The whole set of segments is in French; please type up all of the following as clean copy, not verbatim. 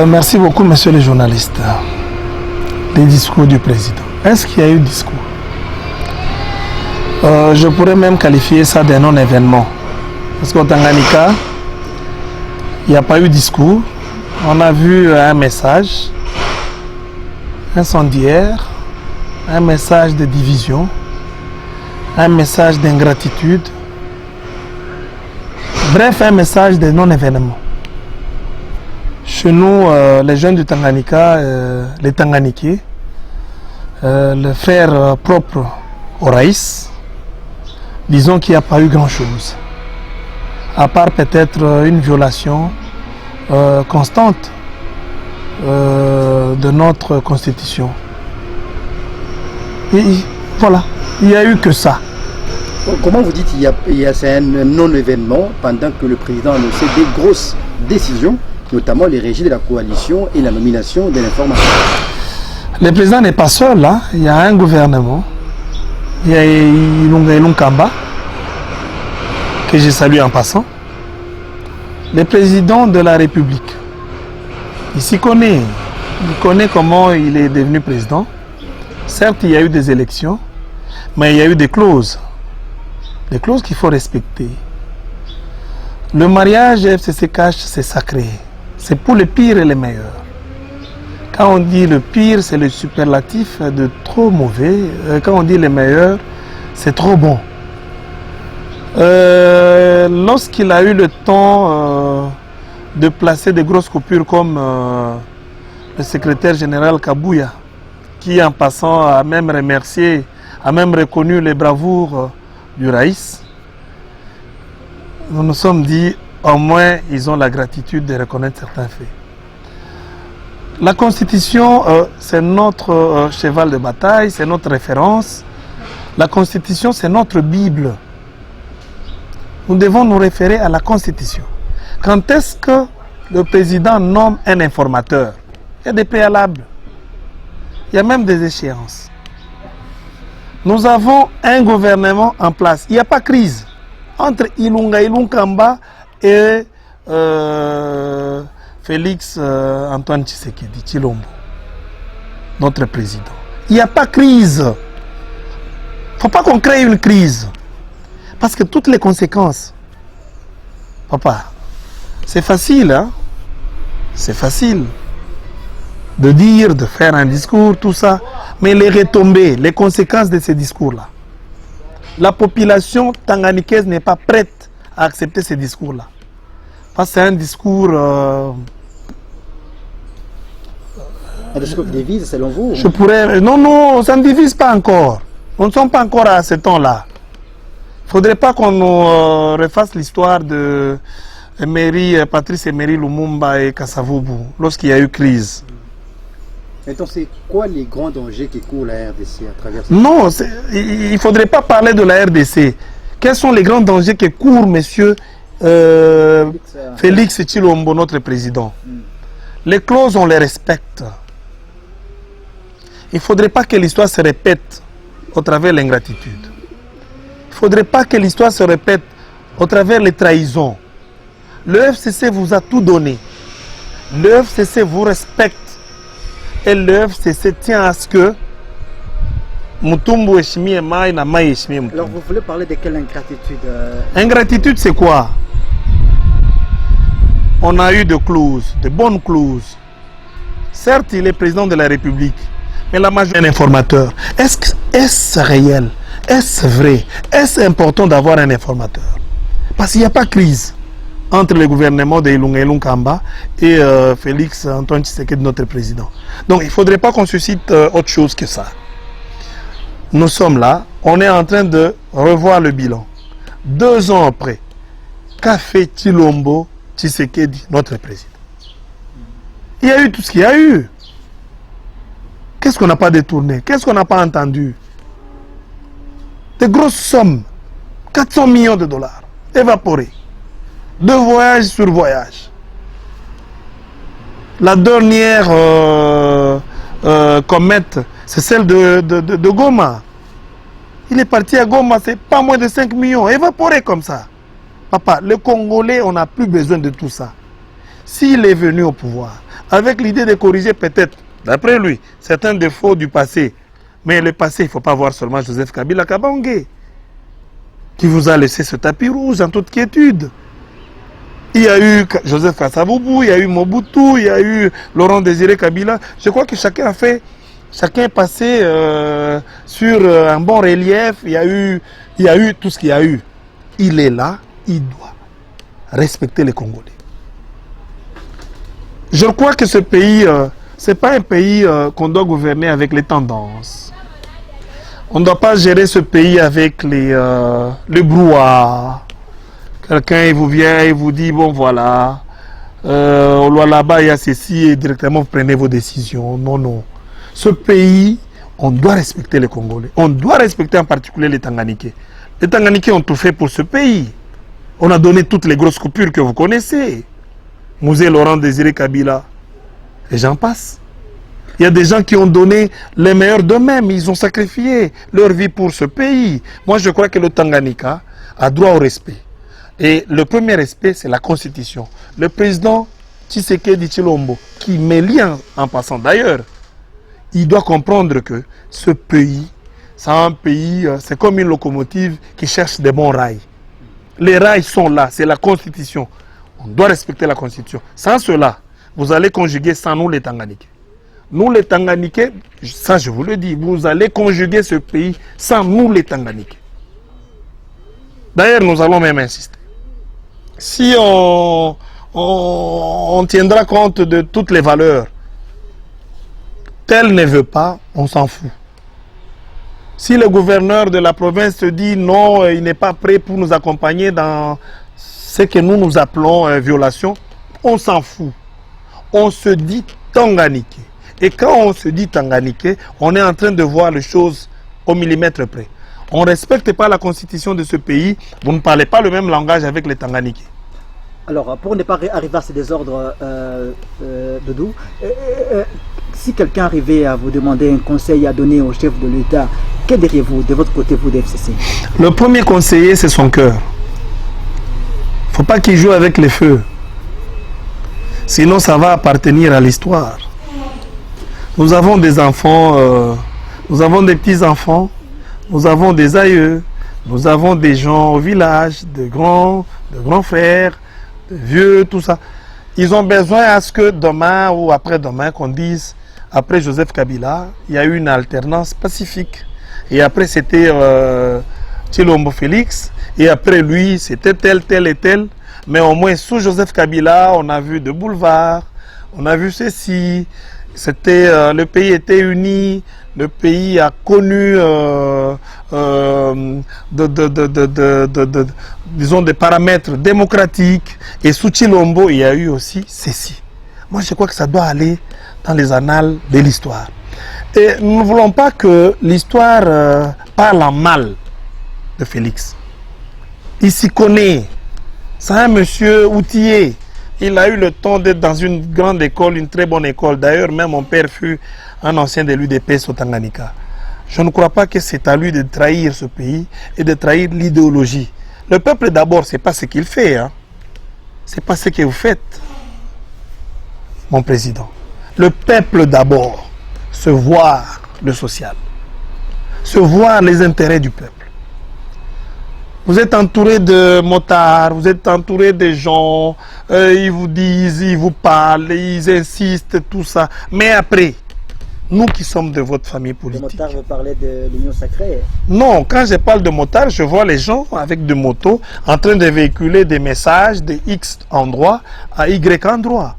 Merci beaucoup, messieurs les journalistes. Les discours du président. Est-ce qu'il y a eu discours? Je pourrais même qualifier ça d'un non-événement. Parce qu'au Tanganyika, il n'y a pas eu discours. On a vu un message incendiaire, un message de division, un message d'ingratitude. Bref, un message de non-événement. Chez nous, les jeunes du Tanganyika, les Tanganiquais, le frère propre au Raïs, disons qu'il n'y a pas eu grand-chose. À part peut-être une violation constante de notre constitution. Et voilà, il n'y a eu que ça. Comment vous dites c'est un non-événement pendant que le président a annoncé des grosses décisions, notamment les régies de la coalition et la nomination de l'information? Le président n'est pas seul, hein. Il y a un gouvernement. Il y a Ilunga Kamba, que je salue en passant. Le président de la République, il s'y connaît. Il connaît comment il est devenu président. Certes, il y a eu des élections, mais il y a eu des clauses. Des clauses qu'il faut respecter. Le mariage FCC-CACH, c'est sacré. C'est pour les pires et les meilleurs. Quand on dit le pire, c'est le superlatif de trop mauvais. Quand on dit les meilleurs, c'est trop bon. Lorsqu'il a eu le temps de placer des grosses coupures comme le secrétaire général Kabouya, qui en passant a même remercié, a même reconnu les bravoures du Raïs, nous nous sommes dit, au moins ils ont la gratitude de reconnaître certains faits. La Constitution, c'est notre cheval de bataille, c'est notre référence. La Constitution, c'est notre Bible. Nous devons nous référer à la Constitution. Quand est-ce que le président nomme un informateur? Il y a des préalables. Il y a même des échéances. Nous avons un gouvernement en place. Il n'y a pas crise entre Ilunga Kamba et Félix Antoine Tshisekedi Tshilombo, notre président. Il n'y a pas crise. Il ne faut pas qu'on crée une crise. Parce que toutes les conséquences, papa, c'est facile, hein? C'est facile de dire, de faire un discours, tout ça. Mais les retombées, les conséquences de ces discours-là, la population tanganikaise n'est pas prête à accepter ces discours-là. Parce que c'est un discours... un discours qui divise, selon vous? Je pourrais... Non, ça ne divise pas encore. Nous ne sommes pas encore à ce temps-là. Il ne faudrait pas qu'on nous refasse l'histoire de Patrice Emery Lumumba et Kasavubu lorsqu'il y a eu crise. Maintenant, c'est quoi les grands dangers qui courent la RDC à travers ça? Non, il ne faudrait pas parler de la RDC. Quels sont les grands dangers qui courent, monsieur Félix Tshilombo, notre président? Les clauses, on les respecte. Il ne faudrait pas que l'histoire se répète au travers de l'ingratitude. Il ne faudrait pas que l'histoire se répète au travers les trahisons. Le FCC vous a tout donné. Le FCC vous respecte. Et le FCC tient à ce que Mutumbu Eshimi et Maï na Maï Eshimi Mutumbu. Alors vous voulez parler de quelle ingratitude? Ingratitude, c'est quoi? On a eu des clauses, de bonnes clauses. Certes, il est président de la République, mais la majorité est un informateur. Est-ce réel? Est-ce vrai? Est-ce important d'avoir un informateur? Parce qu'il n'y a pas de crise entre le gouvernement de Ilunga Kamba et Félix Antoine Tshisekedi, notre président. Donc il ne faudrait pas qu'on suscite autre chose que ça. Nous sommes là, on est en train de revoir le bilan. 2 ans après, qu'a fait Tshilombo Tshisekedi, notre président? Il y a eu tout ce qu'il y a eu. Qu'est-ce qu'on n'a pas détourné? Qu'est-ce qu'on n'a pas entendu? Des grosses sommes, 400 millions de dollars, évaporés. 2 voyages sur voyage. La dernière commettre, c'est celle de Goma. Il est parti à Goma, c'est pas moins de 5 millions, évaporé comme ça. Papa, le Congolais, on n'a plus besoin de tout ça. S'il est venu au pouvoir, avec l'idée de corriger peut-être, d'après lui, certains défauts du passé, mais le passé, il ne faut pas voir seulement Joseph Kabila Kabange, qui vous a laissé ce tapis rouge en toute quiétude. Il y a eu Joseph Kasavubu, il y a eu Mobutu, il y a eu Laurent Désiré Kabila. Je crois que chacun est passé sur un bon relief. Il y a eu tout ce qu'il y a eu. Il est là, il doit respecter les Congolais. Je crois que ce pays, ce n'est pas un pays qu'on doit gouverner avec les tendances. On ne doit pas gérer ce pays avec le brouhaha. Quelqu'un il vous vient, il vous dit, bon voilà, là-bas il y a ceci et directement vous prenez vos décisions. Non, non. Ce pays, on doit respecter les Congolais. On doit respecter en particulier les Tanganiquais. Les Tanganiquais ont tout fait pour ce pays. On a donné toutes les grosses coupures que vous connaissez. Mouzé, Laurent Désiré Kabila, et j'en passe. Il y a des gens qui ont donné les meilleurs d'eux-mêmes. Ils ont sacrifié leur vie pour ce pays. Moi, je crois que le Tanganyika a droit au respect. Et le premier respect, c'est la Constitution. Le président Tshisekedi Tshilombo, qui met lien en passant d'ailleurs, il doit comprendre que ce pays, c'est un pays, c'est comme une locomotive qui cherche des bons rails. Les rails sont là, c'est la Constitution. On doit respecter la Constitution. Sans cela, vous allez conjuguer sans nous les Tanganiquais. Nous les Tanganiquais, ça je vous le dis, vous allez conjuguer ce pays sans nous les Tanganiquais. D'ailleurs, nous allons même insister. Si on tiendra compte de toutes les valeurs, tel ne veut pas, on s'en fout. Si le gouverneur de la province dit non, il n'est pas prêt pour nous accompagner dans ce que nous appelons violation, on s'en fout. On se dit Tanganiquais. Et quand on se dit Tanganiquais, on est en train de voir les choses au millimètre près. On ne respecte pas la constitution de ce pays, vous ne parlez pas le même langage avec les Tanganiquais. Alors, pour ne pas arriver à ces désordres, Doudou, si quelqu'un arrivait à vous demander un conseil à donner au chef de l'État, que diriez-vous de votre côté, vous, d'FCC? Le premier conseiller, c'est son cœur. Il ne faut pas qu'il joue avec les feux. Sinon, ça va appartenir à l'histoire. Nous avons des enfants, nous avons des petits-enfants, nous avons des aïeux, nous avons des gens au village, de grands frères, de vieux, tout ça. Ils ont besoin à ce que demain ou après-demain, qu'on dise, après Joseph Kabila, il y a eu une alternance pacifique. Et après, c'était Tshilombo Félix. Et après lui, c'était tel et tel. Mais au moins, sous Joseph Kabila, on a vu de boulevards, on a vu ceci. C'était, le pays était uni, le pays a connu disons des paramètres démocratiques. Et sous Tshilombo, il y a eu aussi ceci. Moi, je crois que ça doit aller dans les annales de l'histoire. Et nous ne voulons pas que l'histoire parle en mal de Félix. Il s'y connaît. C'est un monsieur outillé. Il a eu le temps d'être dans une grande école, une très bonne école. D'ailleurs, même mon père fut un ancien de l'UDPS au Tanganyika. Je ne crois pas que c'est à lui de trahir ce pays et de trahir l'idéologie. Le peuple d'abord, ce n'est pas ce qu'il fait. Hein. Ce n'est pas ce que vous faites, mon président. Le peuple d'abord, se voir le social, se voir les intérêts du peuple. Vous êtes entouré de motards, vous êtes entouré de gens, ils vous disent, ils vous parlent, ils insistent, tout ça. Mais après, nous qui sommes de votre famille politique... Les motards, vous parlez de l'Union sacrée? Non, quand je parle de motards, je vois les gens avec des motos en train de véhiculer des messages de X endroit à Y endroit.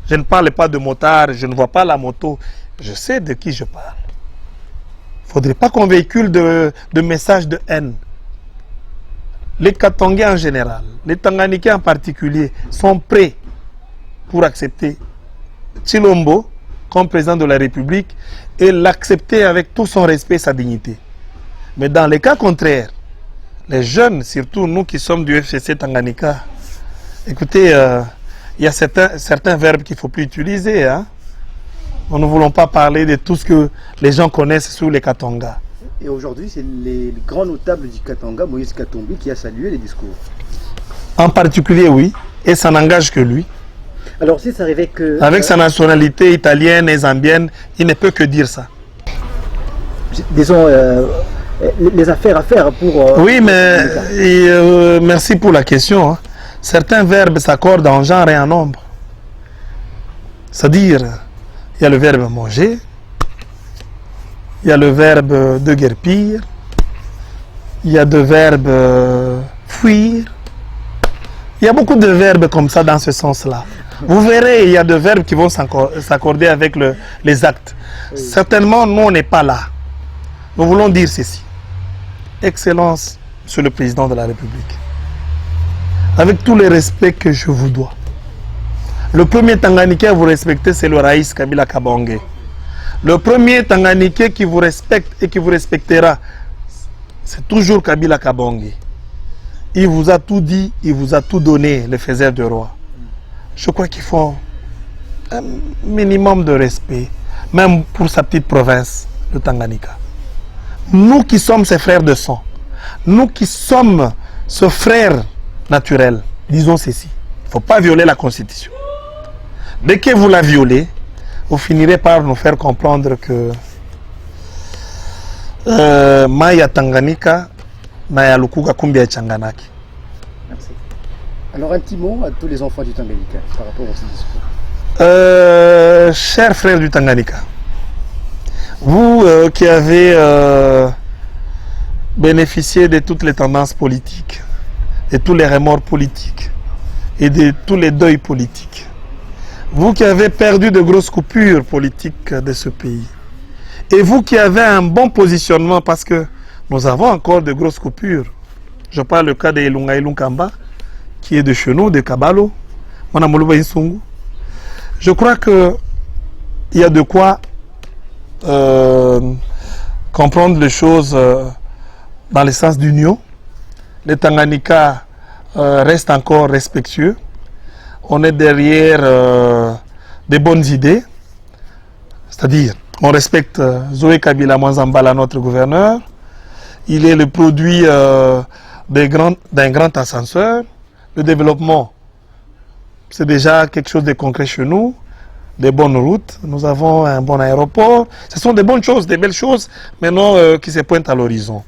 Je ne parle pas de motards, je ne vois pas la moto. Je sais de qui je parle. Il ne faudrait pas qu'on véhicule de messages de haine. Les Katangais en général, les Tanganiquais en particulier, sont prêts pour accepter Tshilombo comme président de la République et l'accepter avec tout son respect et sa dignité. Mais dans les cas contraires, les jeunes, surtout nous qui sommes du FCC Tanganyika, écoutez, il y a certains verbes qu'il ne faut plus utiliser. Hein? Nous ne voulons pas parler de tout ce que les gens connaissent sur les Katanga. Et aujourd'hui, c'est les grands notables du Katanga, Moïse Katumbi, qui a salué les discours. En particulier, oui. Et ça n'engage que lui. Alors, si ça arrivait que... Avec sa nationalité italienne et zambienne, il ne peut que dire ça. Disons, les affaires à faire pour... oui, mais merci pour la question. Hein. Certains verbes s'accordent en genre et en nombre. C'est-à-dire, il y a le verbe manger, il y a le verbe déguerpir, il y a le verbe fuir. Il y a beaucoup de verbes comme ça dans ce sens-là. Vous verrez, il y a des verbes qui vont s'accorder avec les actes. Oui. Certainement, nous, on n'est pas là. Nous voulons dire ceci. Excellence, Monsieur le Président de la République, avec tout le respect que je vous dois, le premier Tanganiké à vous respecter, c'est le Raïs Kabila Kabonge. Le premier Tanganiké qui vous respecte et qui vous respectera, c'est toujours Kabila Kabonge. Il vous a tout dit, il vous a tout donné, le faiseur de roi. Je crois qu'il faut un minimum de respect, même pour sa petite province, le Tanganyika. Nous qui sommes ses frères de sang, nous qui sommes ce frère naturel, disons ceci, il ne faut pas violer la Constitution. Dès que vous la violez, vous finirez par nous faire comprendre que Maya Tanganyika, Maya Lukuga Kumbia Changanaki. Merci. Alors un petit mot à tous les enfants du Tanganyika par rapport à ce discours. Chers frères du Tanganyika, vous qui avez bénéficié de toutes les tendances politiques, de tous les remords politiques et de tous les deuils politiques, vous qui avez perdu de grosses coupures politiques de ce pays, et vous qui avez un bon positionnement, parce que nous avons encore de grosses coupures. Je parle du cas de Ilunga Ilunkamba, qui est de chez nous, de Kabalo, je crois qu'il y a de quoi comprendre les choses dans le sens d'union. Les Tanganyika restent encore respectueux. On est derrière des bonnes idées. C'est-à-dire, on respecte Zoé Kabila Mwanzambala, notre gouverneur. Il est le produit d'un grand ascenseur. Le développement, c'est déjà quelque chose de concret chez nous. Des bonnes routes, nous avons un bon aéroport. Ce sont des bonnes choses, des belles choses, maintenant qui se pointent à l'horizon.